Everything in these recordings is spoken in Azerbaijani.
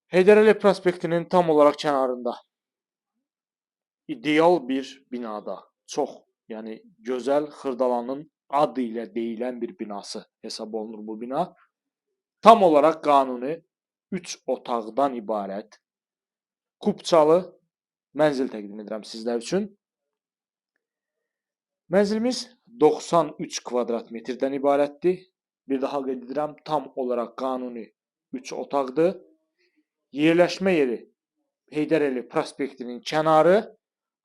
Heydər prospektinin tam olaraq kənarında ideal bir binada, çox, yəni gözəl Xırdalanın adı ilə deyilən bir binası hesab olunur bu bina. Tam olaraq qanuni 3 otaqdan ibarət kubçalı mənzil təqdim edirəm sizlər üçün. Mənzilimiz 93 kvadrat metrdən ibarətdir. Bir daha qeyd edirəm, tam olaraq qanuni 3 otaqdır. Yerləşmə yeri Heydər prospektinin kənarı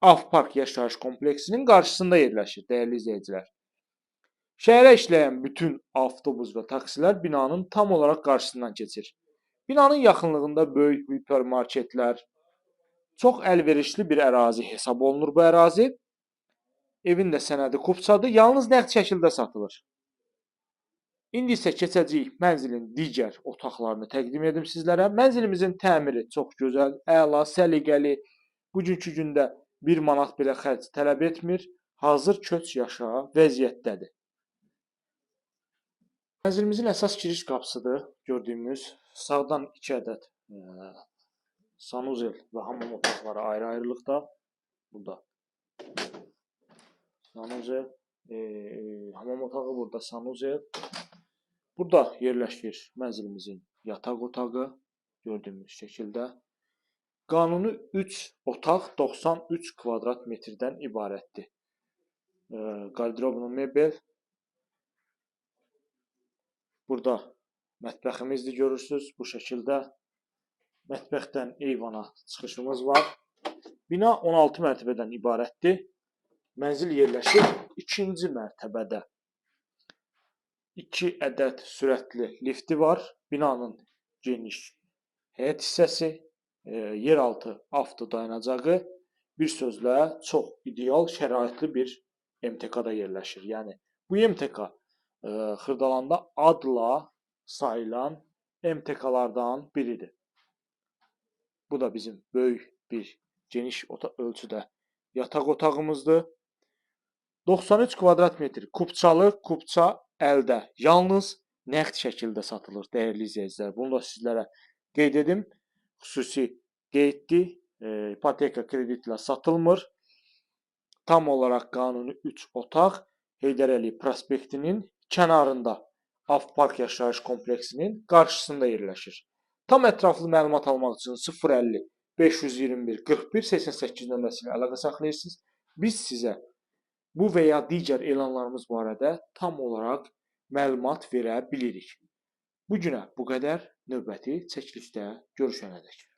Avpark yaşayış kompleksinin qarşısında yerləşir, dəyərli izləyicilər. Şəhərə işləyən bütün avtobus və taksilər binanın tam olaraq qarşısından keçir. Binanın yaxınlığında böyük hipermarketlər, çox əlverişli bir ərazi hesab olunur bu ərazi. Evin də sənədi kubçadır, yalnız nəqd şəkildə satılır. İndi isə keçəcəyik mənzilin digər otaqlarını təqdim edim sizlərə. Mənzilimizin təmiri çox gözəl, əla, səliqəli. Bugünkü gündə 1 manat belə xərc tələb etmir. Hazır köç yaşa vəziyyətdədir. Mənzilimizin əsas giriş qapısıdır. Gördüyümüz sağdan 2 ədəd sanuzel və hamam otaqları ayrı-ayrılıqda. Burada sanuzel, hamam otağı, burada sanuzel. Burada yerləşir mənzilimizin yataq otağı, gördüyümüz şəkildə. Qanuni 3 otaq 93 kvadrat metrdən ibarətdir. Qarderoblu mebel. Burada mətbəximizdir, görürsünüz bu şəkildə. Mətbəxdən eyvana çıxışımız var. Bina 16 mərtəbədən ibarətdir. Mənzil yerləşir 2-ci mərtəbədə. 2 ədəd sürətli lifti var. Binanın geniş həyət hissəsi, yeraltı avto dayanacağı, bir sözlə çox ideal şəraitli bir MTK-da yerləşir. Yəni bu MTK Xırdalanda adla sayılan MTK-lardan biridir. Bu da bizim böyük bir geniş ölçüdə yataq otağımızdır. 93 kvadrat metr kubçalı, kubça əldə, yalnız nəqd şəkildə satılır, dəyərli izləyicilər. Bunu da sizlərə qeyd edim. Xüsusi qeyddir, ipoteka kreditlə satılmır. Tam olaraq qanuni 3 otaq Heydər prospektinin kənarında Avpark yaşayış kompleksinin qarşısında yerləşir. Tam ətraflı məlumat almaq üçün 050 521 41 88 nömrəsi ilə əlaqə saxlayırsınız. Biz sizə bu və ya digər elanlarımız barədə tam olaraq məlumat verə bilirik. Bu günə bu qədər, növbəti çəkilişdə görüşənədək.